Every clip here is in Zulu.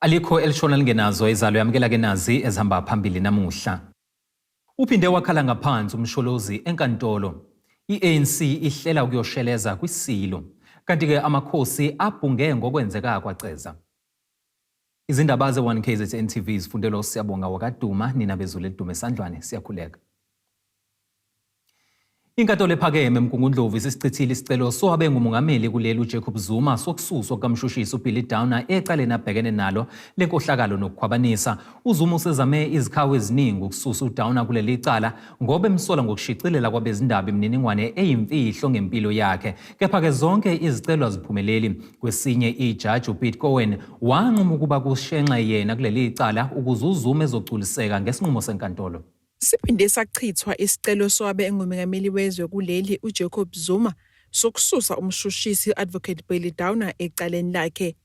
Alikho elishona lingenazo izalo yamkela ke nazi ezihamba phambili namuhla. Uphinde wakhala ngaphansi umsholozi enkantolo. I-ANC ihlela ukuyoshweleza KWISILO, kanti ke amakhosi abhunge ngokwenzeka kwaceza. Izindaba ze-1KZNTV zifundelwa Siyabonga wakaduma nina bezulu edume sandlwane siyakhuleka. Inkantolo ephakeme eMgungundlovu isichithile isicelo sowabe ngumongameli kuleli uJacob Zuma sokususwa kamshushisi uBilly Downer ecaleni abhekene nalo lenkohlakalo nokukhwabanisa. uZuma usezame izikhawu eziningi ukususa uDowner kuleli icala ngoba emsola ngokushicilela kwabezindaba imininingwane eyimfihlo ngempilo yakhe. Kepha ke zonke izicelo aziphumeleli. Kwesinye ijaji uPete Cohen wanquma ukuba kushenxe yena kuleli icala ukuze uZuma ezogculiseka ngesinqumo senkantolo. Siphinde sachithwa isicelo sowabe engumongameli wezwe kuleli uJacob Zuma sokususa umshushisi advocate Billy Downer ecaleni lakhe.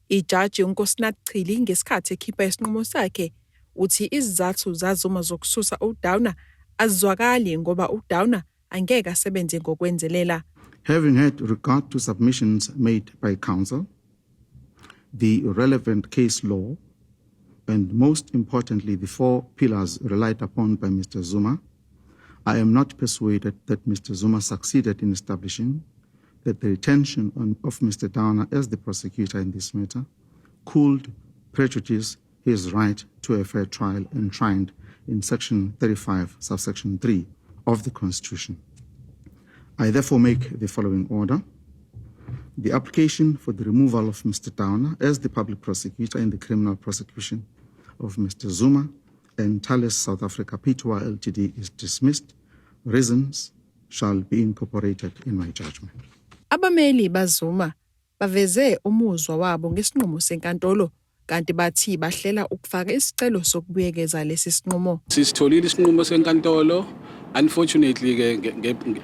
Ijaji uNkosinathi Chili ngesikhathi ekhipha isinqumo sakhe uthi izizathu zaZuma zokususa uDowner azizwakali ngoba uDowner angeke asebenze ngokwenzelela. Having had regard to submissions made by counsel, the relevant case law, and most importantly, the 4 pillars relied upon by Mr. Zuma, I am not persuaded that Mr. Zuma succeeded in establishing that the retention of Mr. Downer as the prosecutor in this matter could prejudice his right to a fair trial enshrined in Section 35, subsection 3 of the Constitution. I therefore make the following order. The application for the removal of Mr. Downer as the public prosecutor in the criminal prosecution of Mr. Zuma and Thales South Africa Pty Ltd is dismissed. Reasons shall be incorporated in my judgment. Abameli baZuma baveze umuzwa wabo ngesinqumo senkantolo kanti bathi bahlela ukufaka isicelo sokubuyekeza lesi sinqumo. Sisitholile isinqumo senkantolo. Unfortunately,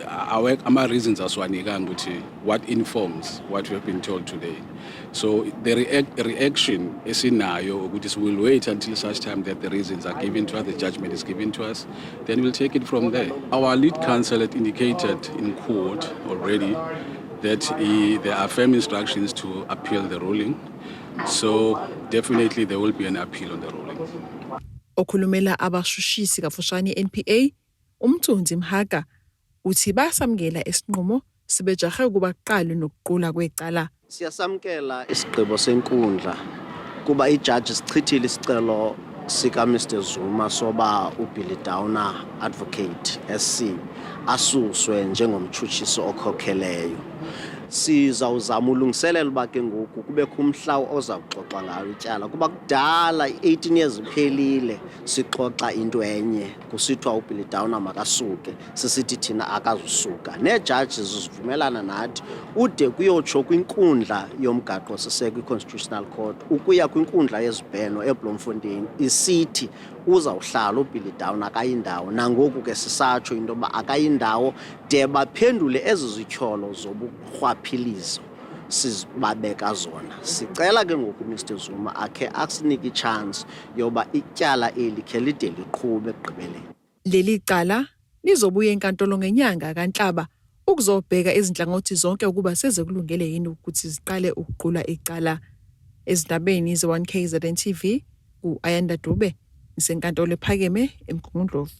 our reasons aswanikanga ukuthi what informs what we have been told today. So the reaction esinayo ukuthi we will wait until such time that the reasons are given to us, the judgment is given to us, then we'll take it from there. Our lead counsel had indicated in court already that there are firm instructions to appeal the ruling. So definitely there will be an appeal on the ruling. Okhulumela abashushisi kafushane NPA Umthunzi Mhaga uthi basamkela isinqumo sibejahe ukuba kuqalwe nokuqula kwecala. Siyasamkela isigqibo senkundla kuba ijaji sichithile isicelo sika Mr. Zuma soba uBilly Downer advocate SC asuswe njengomtshutshisi okhokheleyo. Sizawuzama ulungiselela uba ke ngoku kube kumhla oza kuxoxa ngayo ityala kuba kudala 18 years iphelile sixoxa into enye kusithwa uBilly Downer makasuke sisithi thina akazusuka nejaji zivumelana nathi ude kuyotsho kwinkundla yomgaqo siseko iConstitutional Court ukuya kwinkundla yezibheno eBloemfontein isithi uzawuhlala uBilly Downer akayindawo nangoku ke sisatsho into ba akayindawo de baphendule ezizityholo zobukhwaphilizo sizibabeka zona. Sicela ke ngoku Mr. Zuma akhe asinike ichance yoba ityala eli khe lide liqhube ekugqibeleni. Leli cala lizobuya enkantolo ngenyanga kaNhlaba ukuzobheka izinhlangothi zonke ukuba sezekulungele yini ukuthi ziqale ukuqula icala. Ezindabeni ze-1KZNTV ku-Ayanda Dube isenkantolo ephakeme eMgungundlovu.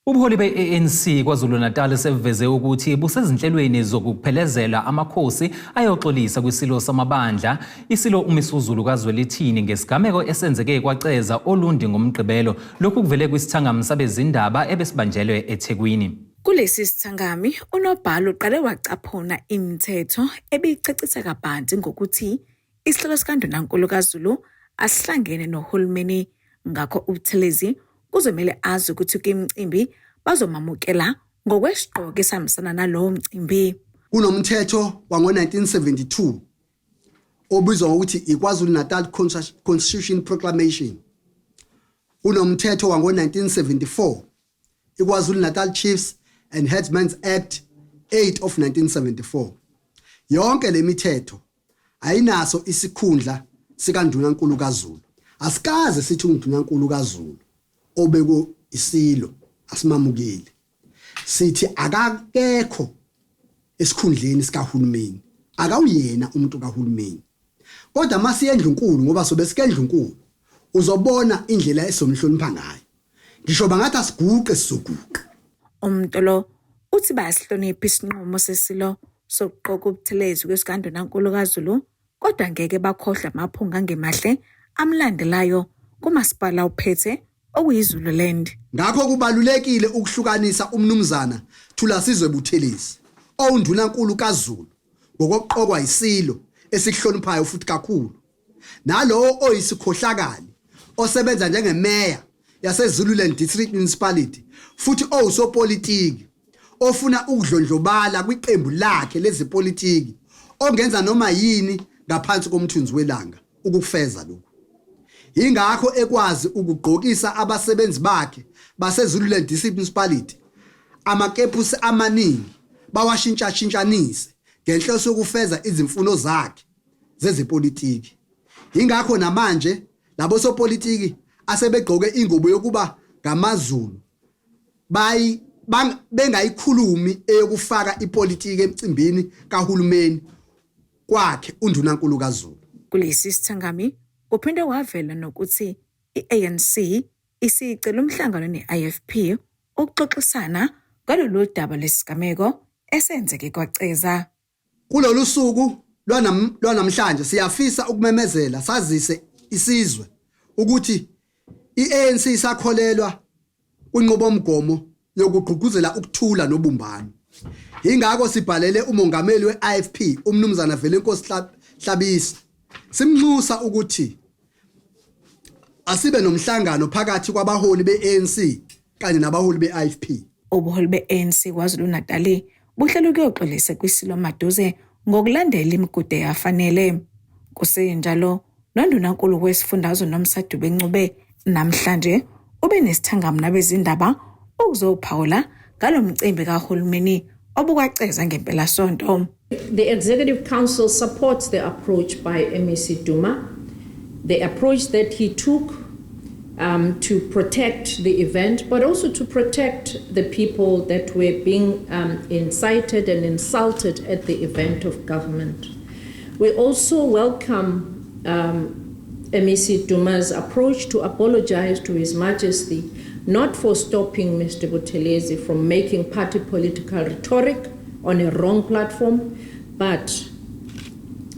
Ubuholi be-ANC KwaZulu-Natal seveze ukuthi busezinhlelweni zokuphelezela amakhosi ayoxolisa kwisilo samabandla isilo uMisuzulu kaZwelithini ngesigameko esenzeke kwaceza olundi ngomgqibelo lokhu kuvele kwisithangami sabezindaba ebesibanjelwe eThekwini. Kulesi sithangami unobhala uqale wacaphuna imithetho ebicacisa kabanzi ngokuthi isilo sikaNdunankulu kaZulu asihlangene nohulumeni ngakho uButhelezi kuzomela azi ukuthi kwimicimbi bazomamukela ngokwesiqoko esihambisana nalowo mcimbi. Kunomthetho wango-1972 obizwa ngokuthi iKwaZulu-Natal Constitution Proclamation. Kunomthetho wango-1974 iKwaZulu-Natal Chiefs and Headsmen's Act 8 of 1974. Yonke le mithetho ayinaso isikhundla sikaNdunankulu kaZulu. Asikaze sithi uNdunankulu kaZulu obeko isilo asimamukile. Sithi akakekho esikhundleni sikahulumeni. Akawuyena umuntu kahulumeni. kodwa masiye eNdlunkulu ngoba sobe sike eNdlunkulu uzobona indlela esomhlonipha ngayo ngisho bangathi asiguqe sizoguqa. Umntolo uthi bayasihlonipha isinqumo sesilo sokuqoka ubuthelezi kwesikandinankulu kaZulu kodwa ngeke bakhohlwa amaphunga angemahle amlandelayo kumasipala uphethe okuyiZululand. Ngakho kubalulekile ukuhlukanisa umnumzana Thulasizwe Buthelezi owundunankulu kaZulu ngokuqokwa isilo esihloniphayo futhi kakhulu nalowo oyisikhohlakali osebenza njengemeya yaseZululand District Municipality futhi owusopolitiki ofuna ukudlondlobala kwiqembu lakhe lezepolitiki ongenza noma yini ngaphansi komthunzi welanga ukufeza lokho. Ingakho ekwazi ukugqokisa abasebenzi bakhe baseZululand District Municipality amakepusi amaningi bawashintsha-shintshanise ngenhloso yokufeza izimfuno zakhe zezepolitiki. Ingakho namanje labo sopolitiki asebegqoke ingubo yokuba ngamaZulu bengayikhulumi eyokufaka ipolitiki emcimbini kahulumeni kwakhe undunankulu kaZulu. Kulesi sithangami kuphinde wavela nokuthi i-ANC isicela umhlangano ne-IFP ukuxoxisana ngalolu daba lesigameko esenzeke kwaCeza. Kulolu suku lwanamhlanje siyafisa ukumemezela sazise isizwe ukuthi i-ANC isakholelwa kwinqubomgomo yokugqugquzela ukuthula nobumbano. Ingakho sibhalele umongameli we-IFP umnumzana Velenkosi Hlabisa simnxusa ukuthi asibe nomhlangano phakathi kwabaholi be-ANC kanye nabaholi be-IFP. Ubuholi be-ANC KwaZulu-Natal buhlelo ukuyoxolisa kwisilo maduze ngokulandela imigudu eyafanele. Kusenjalo nondunankulu wesifundazwe noMsadube Ncube namhlanje ube nesithangami nabezindaba ukuzophawula ngalomcimbi kahulumeni obukwaceza ngempelasonto. The Executive Council supports the approach by MEC Duma, the approach that he took to protect the event, but also to protect the people that were being incited and insulted at the event of government. We also welcome MEC Duma's approach to apologize to His Majesty, not for stopping Mr. Buthelezi from making party political rhetoric on a wrong platform, but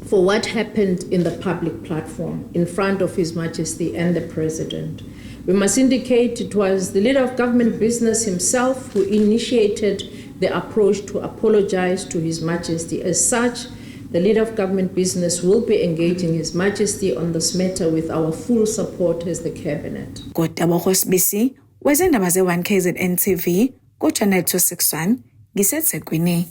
for what happened in the public platform in front of His Majesty and the President. We must indicate it was the leader of government business himself who initiated the approach to apologize to His Majesty. As such, the leader of government business will be engaging His Majesty on this matter with our full support as the cabinet. Kodwa bohosibisi wezindaba ze1KZNTV ku channel 261 ngiseThekwini.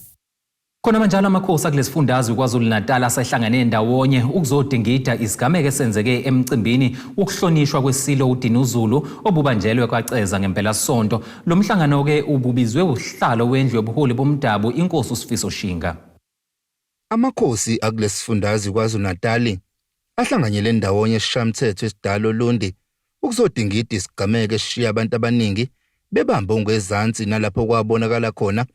Khona manje amakhosi akulesifundazwe KwaZulu-Natal asehlangane ndawonye ukuzodingida isigameko esenzeke emcimbini wokuhlonishwa kwesilo uDinuzulu obubanjelwe kwaCeza ngempelasonto. Lo mhlangano ke ububizwe uhlalo wendlu yobuholi bomdabu inkosi uSifiso Shinga. Amakhosi akulesifundazwe KwaZulu-Natal ahlanganyele ndawonye esishamthetho esidala Olundi ukuzodingida isigameko eshiya abantu abaningi bebamba ongezansi nalapho kwabonakala khona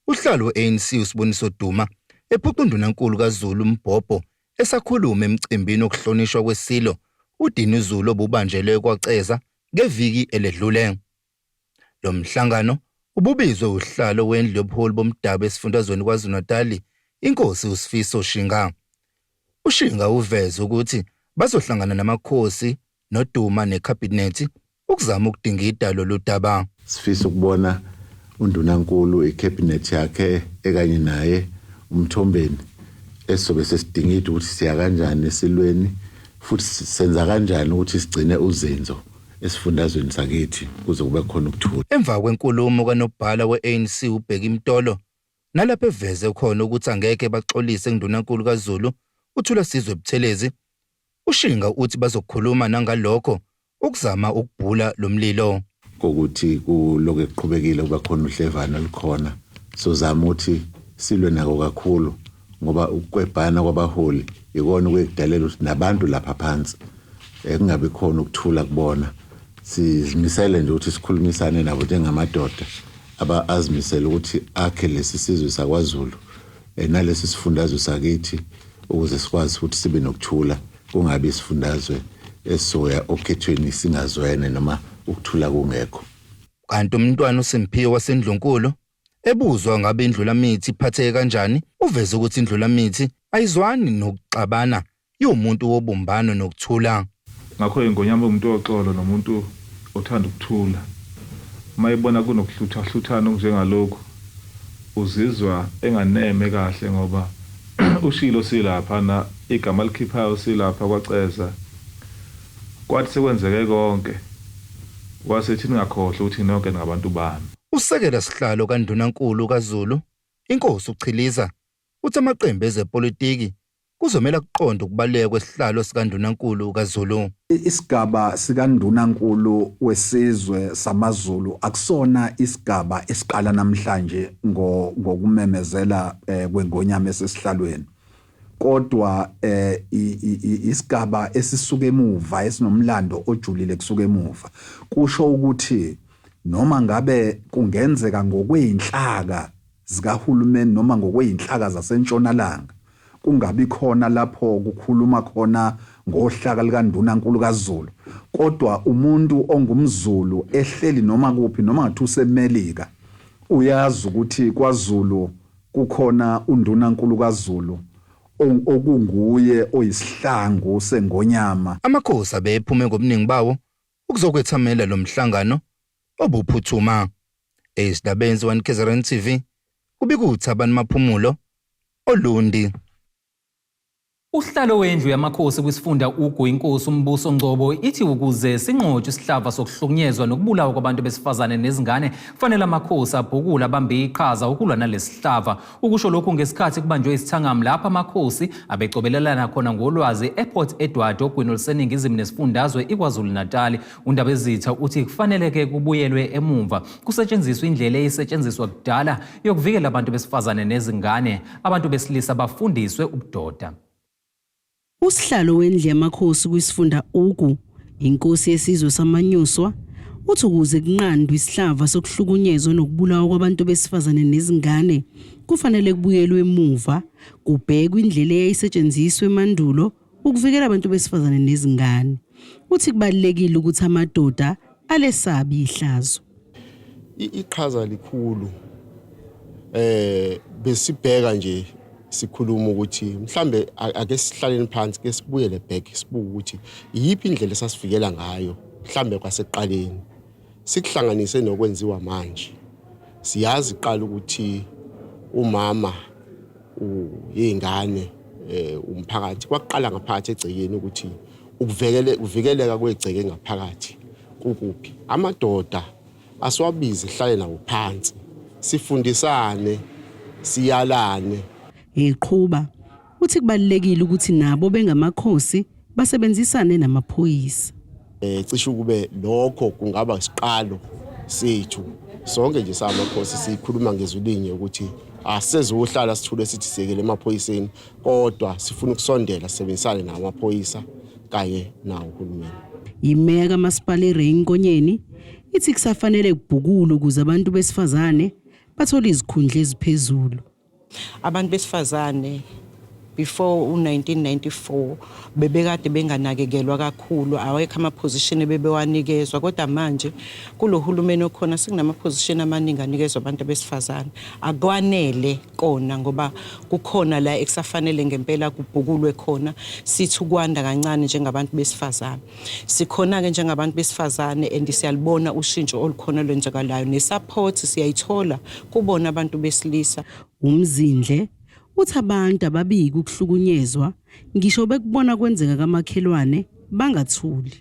uhlalo we-ANC uSiboniso Duma ephuqa undunankulu kaZulu uMbhobho esakhuluma emcimbini okuhlonishwa kwesilo uDinuzulu obubanjelwe kwaCeza ngeviki eledlule. Lo mhlangano ububizwe uhlalo wendlu yobuholi bomdabu esifundazweni KwaZulu-Natal inkosi uSifiso Shinga. UShinga uveza ukuthi bazohlangana namakhosi noDuma necabinet ukuzama ukudingida lolu daba. Sifisa ukubona undunankulu icabinet yakhe ekanye naye uMthombeni esobe sesidingida ukuthi siya kanjani esilweni futhi senza kanjani ukuthi sigcine uzenzo esifundazweni sakithi kuze kube khona ukuthula. Emva kwenkulumo kaNobhala we-ANC uBheki Mtolo nalapho eveze khona ukuthi angeke baxolise undunankulu kaZulu uThulasizwe Buthelezi, uShinga uthi bazokhuluma nangalokho ukuzama ukubhula lo mlilo. Kokuthi kuloko eqhubekile kuba khona uhlevano likhona sozama ukuthi silwe nako kakhulu ngoba ukwebhana kwabaholi ikona ukwedalela ukuthi nabantu lapha phansi kungabe khona ukuthula kubona. Sizimisele nje ukuthi sikhulumisane nabo njengamadoda abazimisela ukuthi akhe lesi sizwe sakwaZulu nalesi sifundazwe sakithi ukuze sikwazi ukuthi sibe nokuthula kungabi isifundazwe esoya okhethweni singazwene noma ukuthula kungekho. Kanti umntwana uSimphiwe waseNdlunkulu ebuzwa ngabe indlulamithi iphatheke kanjani uveze ukuthi indlulamithi ayizwani nokuxabana yomuntu wobumbano nokuthula. Ngakho ingonyama umuntu oxolo nomuntu othanda ukuthula. Mayibona kunokuhlutha-hluthana njengalokho uzizwa enganeme kahle ngoba ushilo silapha na igama likhiphayo silapha kwaceza. Kwathi sekwenzeke konke wasethi ningakhohle ukuthi nonke ngabantu bami. Usekela sihlalo kaNdunankulu kaZulu inkosi uChiliza uthi amaqembu ezepolitiki kuzomela kuqonda ukubaleka kwesihlalo sikaNdunankulu kaZulu. Isigaba sikaNdunankulu wesizwe samaZulu akusona isigaba esiqala namhlanje ngokumemezela kwengonyama esesihlalweni. Kodwa isigaba esisuka emuva esinomlando ojulile kusuka emuva kusho ukuthi noma ngabe kungenzeka ngokweinhlaka zikahulumeni noma ngokweinhlaka zasentshonalanga kungabi khona lapho kukhuluma khona ngohlaka likaNdunankulu kaZulu, kodwa umuntu ongumZulu ehleli noma kuphi noma ngathi useMelika uyazi ukuthi kwaZulu kukhona uNdunankulu kaZulu okunguye oyisihlangu sengonyama. Amakhosi abephume ngobuningi bawo ukuzokwethamela lo mhlangano obuphuthuma. Esidabeni 1KZNTV kubikuthi abantu maphumulo olundi. Uhlalo wendlu yamakhosi kwisifunda uGu inkosi umbuso Ngcobo ithi ukuze sinqotshwe isihlava sokuhlukunyezwa nokubulawa kwabantu besifazane nezingane kufanele amakhosi abhukula abambe iqhaza ukulwa nalesihlava. Ukusho lokhu ngesikhathi kubanjwe isithangami lapha amakhosi abecobelelana khona ngolwazi ePort Edward ogwini oluseningizimu nesifundazwe iKwaZulu Natal. Undabezitha uthi kufanele ke kubuyelwe emumva kusetshenziswe indlela eyisetshenziswa kudala yokuvikela abantu besifazane nezingane, abantu besilisa bafundiswe ubudoda. Usihlalo wendlu yamakhosi kwisifunda uGu inkosi yesizwe samanyuswa uthi ukuze kunqandwe isihlava sokuhlukunyezwa nokubulawa kwabantu besifazane nezingane kufanele kubuyelwe emuva kubhekwe indlela eyayisetshenziswa emandulo ukuvikela abantu besifazane nezingane. Uthi kubalekile ukuthi amadoda alesabi ihlazo. Iqhaza likhulu besibheka nje sikhuluma ukuthi mhlambe ake sihlaleni phansi ke sibuyele back sibuke ukuthi yipi indlela esasivikela ngayo mhlambe kwaseqaleni sikuhlanganise nokwenziwa manje. Siyazi iqala ukuthi umama uyingane umphakathi kwaqala ngaphakathi egcekeni ukuthi ukuvikeleka kwegceke ngaphakathi kukuphi. Amadoda asiwabize ihlale nawo phansi sifundisane siyalane. Eqhuba uthi kubalekile ukuthi nabo bengamakhosi basebenzisane namaphoyisa. Cishe kube lokho kungaba isiqalo sethu sonke nje samakhosi sikhuluma ngezulinye ukuthi asezohlala sithule sithi sekele emaphoyiseni kodwa sifuna ukusondela sisebenzisane namaphoyisa kanye nawo uhulumeni. Imeya kaMasipala eRenkonyeni ithi kusafanele kubhukulwe ukuze abantu besifazane bathole izikhundla eziphezulu. Abantu besifazane before 1994 bebekade benganakekelwa kakhulu, awekho ama-position bebewanikezwa, kodwa manje kulo hulumeni okhona sekunama-position amaningi anikezwa abantu besifazane. Akwanele kona ngoba kukhona la ekusafanele ngempela kubhukulwe khona sithi ukwanda kancane njengabantu besifazane. Sikhona-ke njengabantu besifazane and siyalibona ushintsho olukhona lwenzakalayo nesupport siyayithola kubona abantu besilisa. Umzindle uthi abantu ababiki ukuhlukunyezwa ngisho bekubona kwenzeka kamakhelwane bangathuli.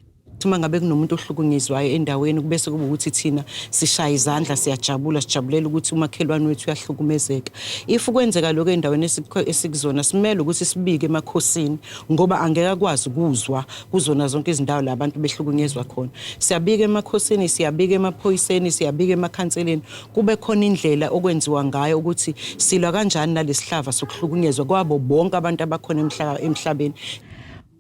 Uma ngabe kunomuntu ohlukunyezwayo endaweni kubese kube ukuthi thina sishaya izandla siyajabula sijabulela ukuthi umakhelwane wethu uyahlukumezeka. If kwenzeka lokho endaweni esikuzona simele ukuthi sibike emakhosini ngoba angeke akwazi ukuzwa kuzona zonke izindawo la abantu behlukunyezwa khona. Siyabika emakhosini, siyabika emaphoyiseni, siyabika emakhanseleni, kube khona indlela okwenziwa ngayo ukuthi silwa kanjani nalesihlava sokuhlukunyezwa kwabo bonke abantu abakhona emhlabeni.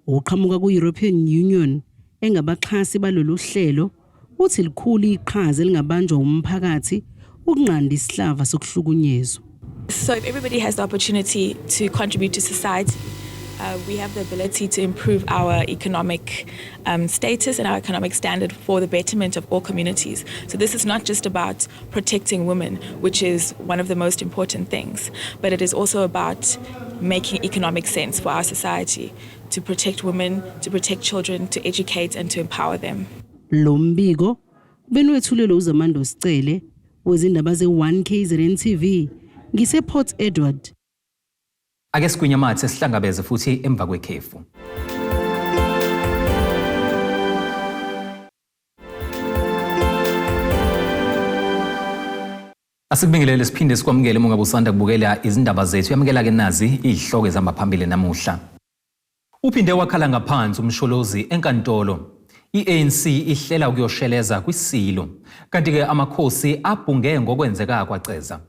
Uqhamuka ku-European Union engabaxhasi balolu hlelo uthi likhulu iqhaza elingabanjwa umphakathi ukunqanda isihlava sokuhlukunyezwa. So if everybody has the opportunity to contribute to society, we have the ability to improve our economic status and our economic standard for the betterment of all communities. So this is not just about protecting women, which is one of the most important things, but it is also about making economic sense for our society, to protect women, to protect children, to educate and to empower them. Lo mbiko benwethulelwe uZamando Sicele wezindaba ze-1KZNTV ngise-Port Edward. Ake sigwinyamathe sihlangabeze futhi emva kwekhefu. Asikubingelele siphinde sikwamukele uma ngabe usanda kubukela izindaba zethu. Yamukela ke nazi izihloko ezihamba phambili namuhla. Uphinde wakhala ngaphansi umsholozi enkantolo. I-ANC ihlela ukuyoshweleza KWISILO, kanti ke amakhosi abhunge ngokwenzeka kwaceza.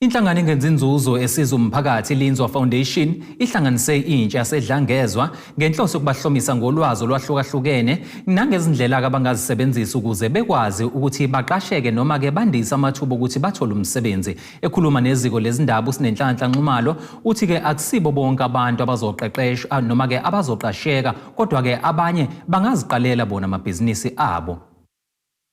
Inhlangano engenza inzuzo esiza umphakathi Linzwa Foundation ihlanganise intsha yasedlangezwa ngenhloso yokubahlomisa ngolwazi olwahlukahlukene nangezindlela abangazisebenzisa ukuze bekwazi ukuthi baqasheke noma ke bandise amathuba ukuthi bathole umsebenzi. Ekhuluma neziko lezindaba usinenhlanhla Nxumalo uthi ke akusibo bonke abantu abazoqeqeshwa noma ke abazoqasheka, kodwa ke abanye bangaziqalela bona amabhizinisi abo.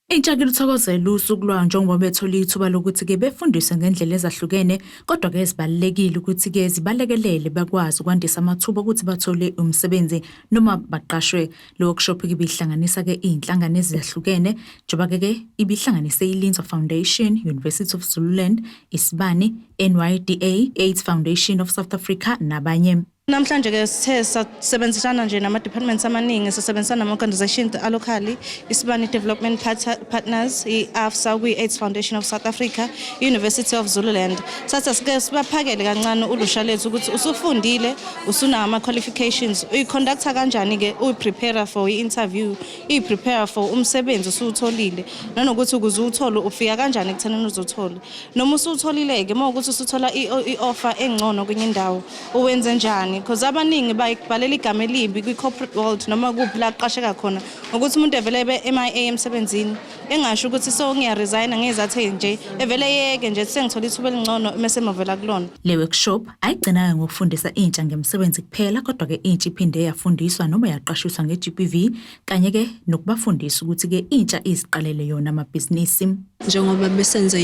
Intsha kiluthokozela usuku lwayo njengoba bethola ithuba lokuthi ke befundiswe ngendlela ezahlukene, kodwa ke zibalekile ukuthi ke zibalekelele bakwazi ukwandisa amathuba ukuthi bathole umsebenzi noma baqashwe. Lo workshop ke bihlanganisa ke inhlangano ezahlukene njengoba ke ibihlanganise iLinzwa Foundation, University of Zululand, Isibani, NYDA, AIDS Foundation of South Africa nabanye. Namhlanje ke sithe sisebenzisana nje nama departments amaningi, sisebenzisana nama organizations alocally, Isibani Development Partners, iAFSA, kwi-AIDS Foundation of South Africa, University of Zululand. Satha sike sibaphakele kancane ulusha lethu ukuthi usufundile, usuna ama qualifications, uyiconducta kanjani ke, uyiprepare for i-interview, uyiprepare for umsebenzi usutholile, nanokuthi ukuze uthole ufika kanjani ekuthenini uzothola. Noma usutholile ke mawukuthi usuthola i-offer engcono kwenye indawo, uwenze njani? Because abaningi bayibhalela igama elibi kwi-corporate world noma kuphi la qasheka khona ukuthi umuntu evelebe MIA emsebenzini engasho ukuthi so ngiyaresign ngezathe nje evele yeke nje sengithola ithuba elingcono mase mavela kulona. Le workshop ayigcina ngokufundisa intsha ngemsebenzi kuphela, kodwa ke intsha iphinde yafundiswa noma yaqashuswa nge-GPV kanye ke nokubafundisa ukuthi ke intsha iziqalele yona amabhizinisi. Njengoba besenze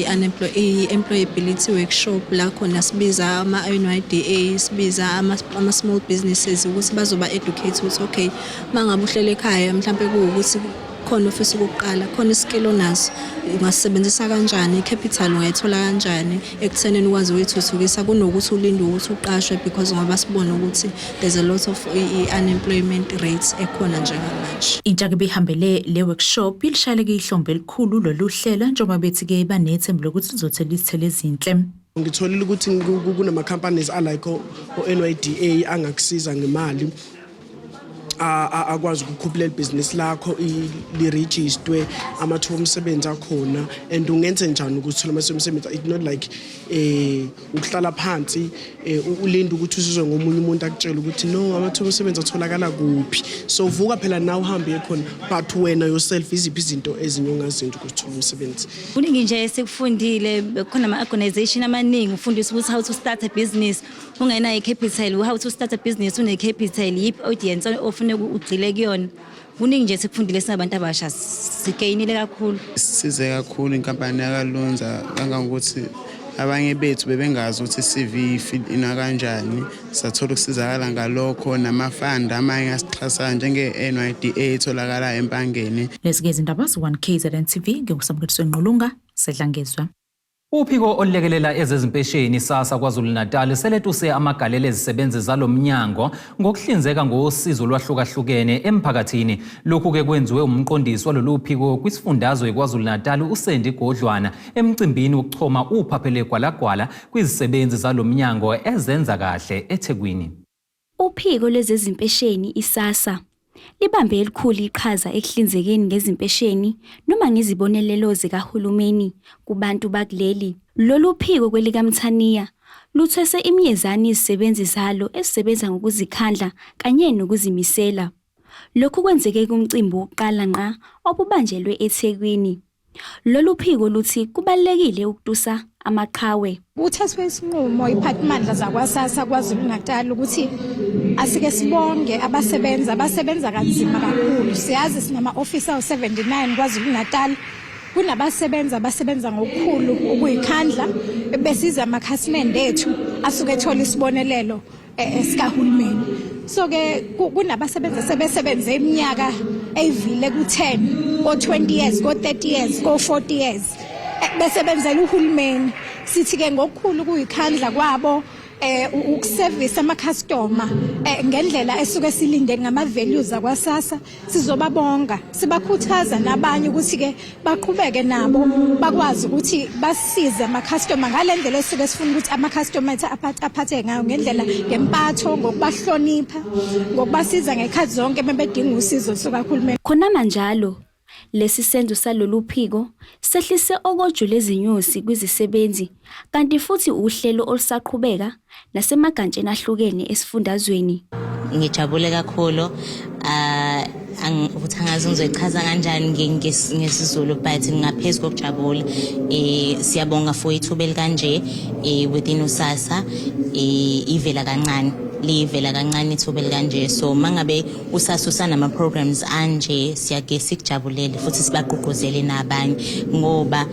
i-employability workshop la khona sibiza ama-NYDA, sibiza ama-small businesses ukuthi bazoba educate ukuthi okay mangabe uhlele ekhaya mhlambe kuwukuthi khona ofisa ukuqala, khona iskill onazo, ungasebenzisa kanjani, icapital ungayithola kanjani ekutheneni ukwazi ukuthuthukisa kunokuthi ulinde ukuthi uqashwe, because ngoba sibona ukuthi there's a lot of unemployment rates ekhona njengamanje. Intsha ke behambele le workshop ilishayeleke ihlombe elikhulu loluhlela njengoba bethi ke banethemba lokuthi lizothela izithelo ezinhle. Ngitholile ukuthi kunama companies alike o-NYDA angakusiza ngemali akwazi ukukhuphula business lakho li-register amathuba omsebenzi akhona and ungenze njani ukuthi uthola umsebenzi. It's not like ukuhlala phansi ulinde ukuthi usizwe ngomunye umuntu akutshela ukuthi no amathuba omsebenzi atholakala kuphi. So vuka phela nawe uhambe khona, but wena yourself iziphi izinto ezinye ongazinto ukuthi uthola umsebenzi. Kuningi nje sekufundile, khona ama-organization amaningi ufundisa ukuthi how to start a business ungena i-capital, how to start a business une-capital, yiphi audience ofuna ugcile kuyona. Kuningi nje sekufundile singabantu abasha sigayinile kakhulu. Size kakhulu inkampani yakalunza kangangokuthi abanye bethu bebengazi ukuthi CV ina kanjani, sathola ukusizakala ngalokho namafund amanye asixhasa njenge-NYDA etholakala empangeni. Lezi izindaba z-1KZNTV ngekusamukiswe Nqulunga sedlangezwa. Uphiko olulekelela ezezimpesheni SASSA KwaZulu-Natal seletuse amagalelo ezisebenzi zalomnyango ngokuhlinzeka ngosizo lwahlukahlukene emphakathini. Lokhu ke kwenziwe umqondisi walolu phiko kwisifundazwe KwaZulu-Natal uSendi Godlwana emcimbini wokuchoma uphaphele gwalagwala kwizisebenzi zalomnyango ezenza kahle eThekwini. Uphiko lezezimpesheni iSASSA libambe elikhulu iqhaza ekuhlinzekeni ngezimpesheni noma ngezibonelelo zikahulumeni kubantu bakuleli. Lolu phiko kwelikaMthaniya luthwese imyezane izisebenzi zalo ezisebenza ngokuzikhandla kanye nokuzimisela. Lokhu kwenzeke kumcimbi wokuqala ngqa obubanjelwe eThekwini. Lolu phiko luthi kubalekile ukutusa amaqhawe. Uthathwe isinqumo iphathimandla zakwaSASSA KwaZulu-Natal ukuthi asike sibonge abasebenza kanzima kakhulu. Siyazi sinama officer 79 KwaZulu-Natal. Kunabasebenza abasebenza ngokukhulu ukuyikhandla besiza amakhasimende ethu asuke ethola isibonelelo esikahulumeni. So ke kunabasebenza sebesebenze iminyaka eyivile ku10 ko 20 years ko 30 years ko 40 years besebenzela uhulumeni. Sithi ke ngokukhulu kuyikhandla kwabo ukuservice ama customer ngendlela esuke silinde ngama values akwaSASSA. Sizobabonga sibakhuthaza nabanye ukuthi ke baqhubeke nabo bakwazi ukuthi basize ama customer ngalendlela esuke sifuna ukuthi ama customer aphathe ngayo ngendlela ngempatho ngokubahlonipha ngokubasiza ngekhathi zonke bebedinga usizo suka kuhulumeni. Khona manjalo lesi senzo salolu phiko sehlise okojule ezinyosi kwizisebenzi kanti futhi uhlelo olusaqhubeka nasemagantsheni ahlukene esifundazweni. Ngijabule kakhulu ukuthi angazi ngizoyichaza kanjani ngesizulu but ngaphezulu kokujabula siyabonga for ithuba elikanje within uSASSA ivela kancane livela kancane ithuba elikanje so mangabe uSASSA usanama programs anje siyake sikujabulele futhi sibaqoqozele nabanye ngoba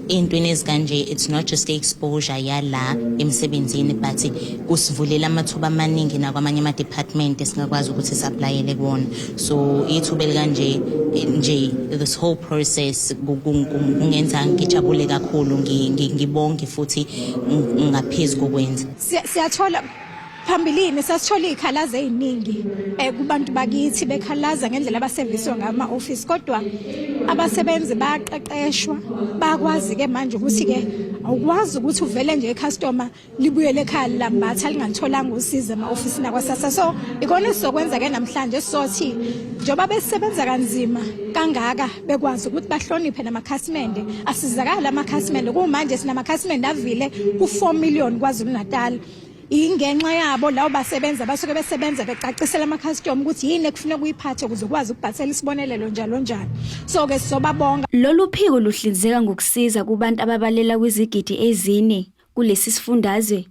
intweni ezikanje it's not just the exposure yala emsebenzini but kusivulela amathuba amaningi nakwamanye ama department esingakwazi ukuthi supplyele kuona so ithuba elikanje nje this whole process kungenza ngijabule kakhulu ngibonge futhi ngaphezulu kokwenza siyathola phambilini sasithola izikhalazo eziningi kubantu bakithi bekhalaza ngendlela abaserviswa ngama office kodwa abasebenzi bayaqeqeshwa bakwazi ke manje ukuthi ke awukwazi ukuthi uvele nje ecustomer libuyele ekhaya lambatha lingatholanga usizo ema office nakwaSASSA so ikona sizokwenza ke namhlanje sothi njoba besebenza kanzima kangaka bekwazi ukuthi bahloniphe namakhasimende asizakala amakhasimende kumanje sinamakhasimende avile ku4 million KwaZulu-Natal. Ingenxa yabo lawo basebenza basuke besebenza becacisela ama customer ukuthi yini ekufuneka uyiphathe ukuze ukwazi ukubhathela isibonelelo njalo njalo. So ke sizobabonga. Lolu phiko luhlinzeka ngokusiza kubantu ababalela kwizigidi ezine kulesi sifundazwe.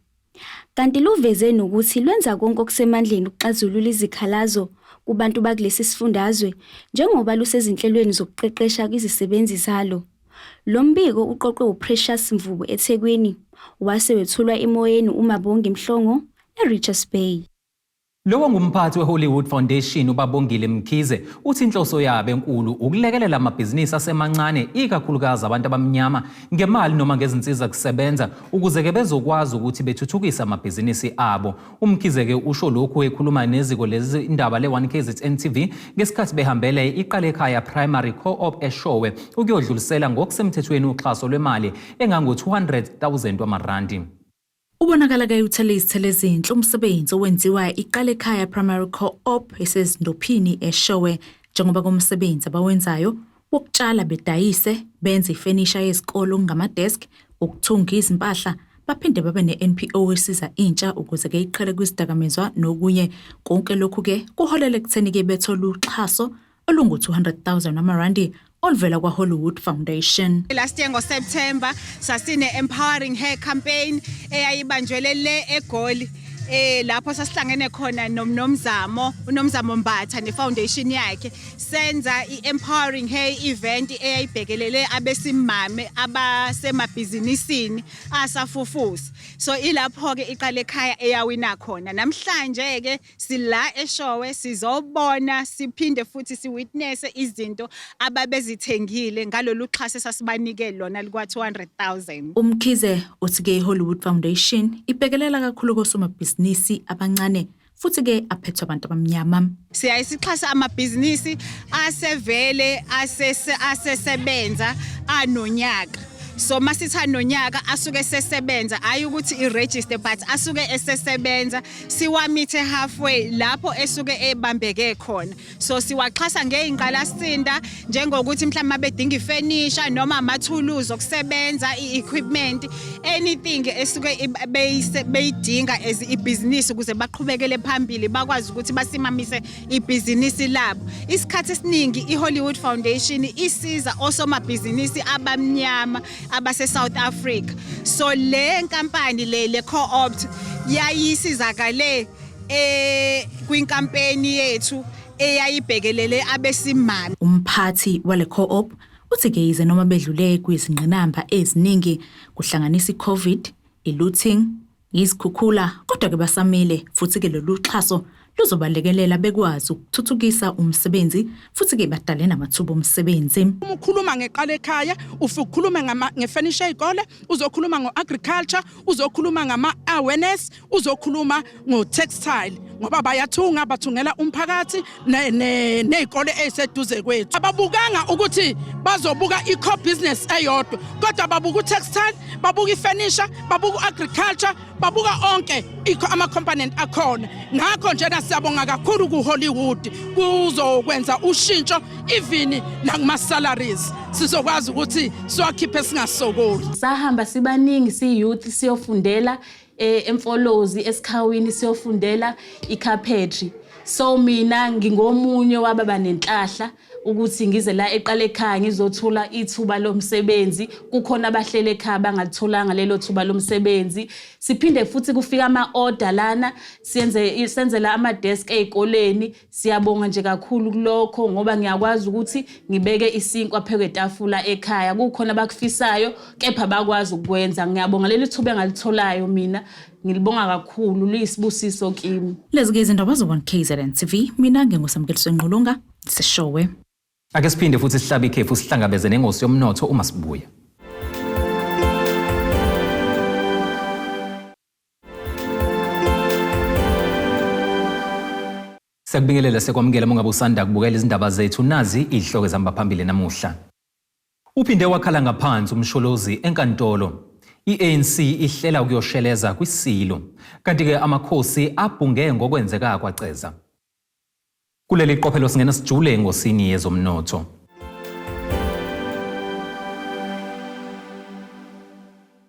Kanti luveze nokuthi lwenza konke okusemandleni ukuxazulula izikhalazo kubantu bakulesi sifundazwe njengoba lusezinhlelweni zokuqeqesha kwizisebenzi zalo. Lo mbiko uqoqwe uPrecious Mvubu eThekwini wase wethulwa emoyeni uMabongi Mhlongo eRichards Bay. Lo ngumphathi weHollywood Foundation uBabongile Mkhize uthi inhloso yabo enkulu ukulekelela amabhizinisi asemancane ikakhulukazi abantu abamnyama ngemali noma ngezinsiza kusebenza ukuze ke bezokwazi ukuthi bethuthukise amabhizinisi abo. Umkhize ke usho lokhu ekhuluma neziko lezi indaba le1KZNTV ngesikhathi behambele iqale ekhaya primary co-op eShowe ukuyodlulisela ngokusemthethweni uxhaso lwemali engango 200,000 wamarandi. Ubonakala ke uthele izithele ezinhle umsebenzi owenziwa iqale ekhaya primary co-op esezindophini eShowe njengoba komsebenzi abawenzayo wokutshala bedayise benze ifurniture yezikolo ngamadesk ukuthunga izimpahla baphinde babe neNPO esiza intsha ukuze ke iqhele kwizidakamizwa nokunye konke lokhu ke kuholele ekutheni ke bethola uxhaso olungu 200,000 amarandi olvela kwaHollywood Foundation. Last year ngoSeptember sasine empowering hair campaign eyayibanjwele le eGoli lapho sasihlangene khona nomzamo Mbatha nefoundation yakhe senza iempowering hair event eyayibhekelele abesimame abasemabhizinisini asafufusa so ilapho ke iqale ekhaya eyawina khona namhlanje ke sila eShowe sizobona siphinde futhi siwitness izinto ababezithengile ngalolu xhaso sasibanike lona likwa 200,000. Umkhize uthi ke iHollywood Foundation ibhekelela kakhulu kosomabhizinisi abancane futhi ke aphethwe abantu abamnyama. Siyayisixhasa amabhizinisi asevele asesebenza anonyaka. So masitha nonyaka asuke sesebenza ayi ukuthi iregister but asuke esesebenza siwamithe halfway lapho esuke ebambeke khona so siwaxhasa ngeinqalasinda njengokuthi mhlawumbe abedinga ifurniture noma amathuluzi okusebenza equipment anything esuke beyidinga as ibusiness ukuze baqhubekele phambili bakwazi ukuthi basimamise ibusiness labo. Isikhathi esiningi iHollywood Foundation isiza osomabhizinisi abamnyama abase South Africa. So le nkampani le co-opt yayisizakale kwinkampeni yethu eyayibhekelele abesimame. Umphathi wale co-op uthi ke ize noma bedlule kwizingqinamba eziningi kuhlanganisa iCovid, ilooting, izikhukhula, kodwa ke basamile futhi ke lolu xhaso luzobalekelela bekwazi ukuthuthukisa umsebenzi futhi ke badale namathuba omsebenzi. Ukhuluma ngeqala ekhaya, ukhuluma ngefurniture izikole, uzokhuluma ngoagriculture, uzokhuluma ngama-awareness, uzokhuluma ngotextile ngoba bayathunga bathungela umphakathi nezikole eziseduze kwethu. Ababukanga ukuthi bazobuka i-core business eyodwa, kodwa babuka utextile, babuka ifurniture, babuka agriculture, babuka onke ama-component akhona. Ngakho njena siyabonga kakhulu ku-Hollywood kuzokwenza ushintsho even nakuma-salaries sizokwazi ukuthi siwakhiphe singasokoli. Sahamba sibaningi si-youth siyofundela emfolozi esikhawini siyofundela icarpentry. So mina ngingomunye wababa nenhlahla ukuthi ngize la eqala ekhaya ngizothula ithuba lomsebenzi. Kukhona abahlele ekhaya bangatholanga lelo thuba lomsebenzi. Siphinde futhi kufika ama-order lana senzela ama-desk ezikoleni. Siyabonga nje kakhulu kulokho ngoba ngiyakwazi ukuthi ngibeke isinkwa pheke etafula ekhaya. Kukhona abakufisayo kepha bakwazi ukwenza. Ngiyabonga leli thuba engalitholayo mina. Ngilibonga kakhulu liyisibusiso kimi. Lezi ke izindaba zo-KZNTV, mina nginguSamkeliso Nqulunga, sishowe. Ake siphinde futhi sihlabe ikhefu sihlangabeze nengosi yomnotho uma sibuya. Siyakubingelela sekwamukela mongabe usanda kubukela izindaba zethu nazi izihloko ezihamba phambili namuhla. Uphinde wakhala ngaphansi umsholozi enkantolo. I-ANC ihlela ukuyoshweleza KWISILO, kanti ke amakhosi abhunge ngokwenzeka kwaceza. Kuleli qophelo singena sijule engosini yezomnotho.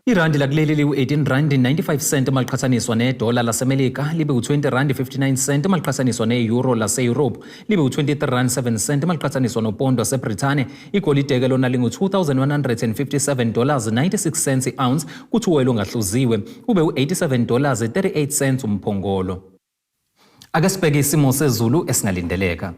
Irandi lakuleli liwu 18 rand 95 cent maliqhathaniswa nedola lasemelika libe u20 rand 59 cent maliqhathaniswa neeuro lase-Europe libe u23 rand 7 cent maliqhathaniswa nopondo waseBrithani. Igolide ke lona lingu$2,157.96 i-ounce, kuthi uwelo ngahluziwe ube u$87.38 umphongolo. Ake sibheke isimo sezulu esingalindeleka.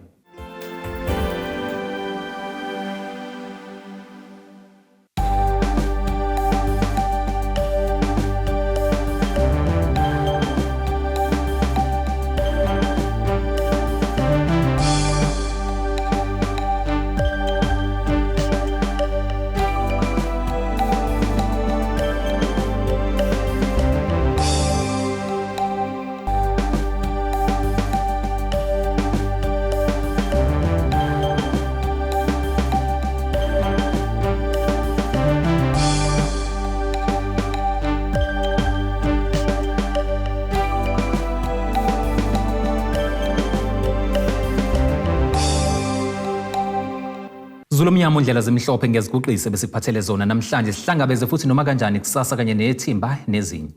Zulumnyama indlela zemhlophe ngeziguqise besiphathele zona namhlanje sihlangabeze futhi noma kanjani kusasa kanye nethimba nezinye.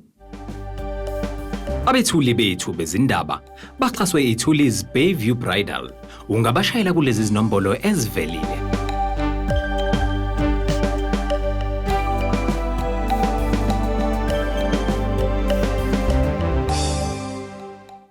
Abethuli bethu bezindaba baxhaswe ithuliz Bayview Bridal. Ungabashayela kulezi zinombolo ezivelile.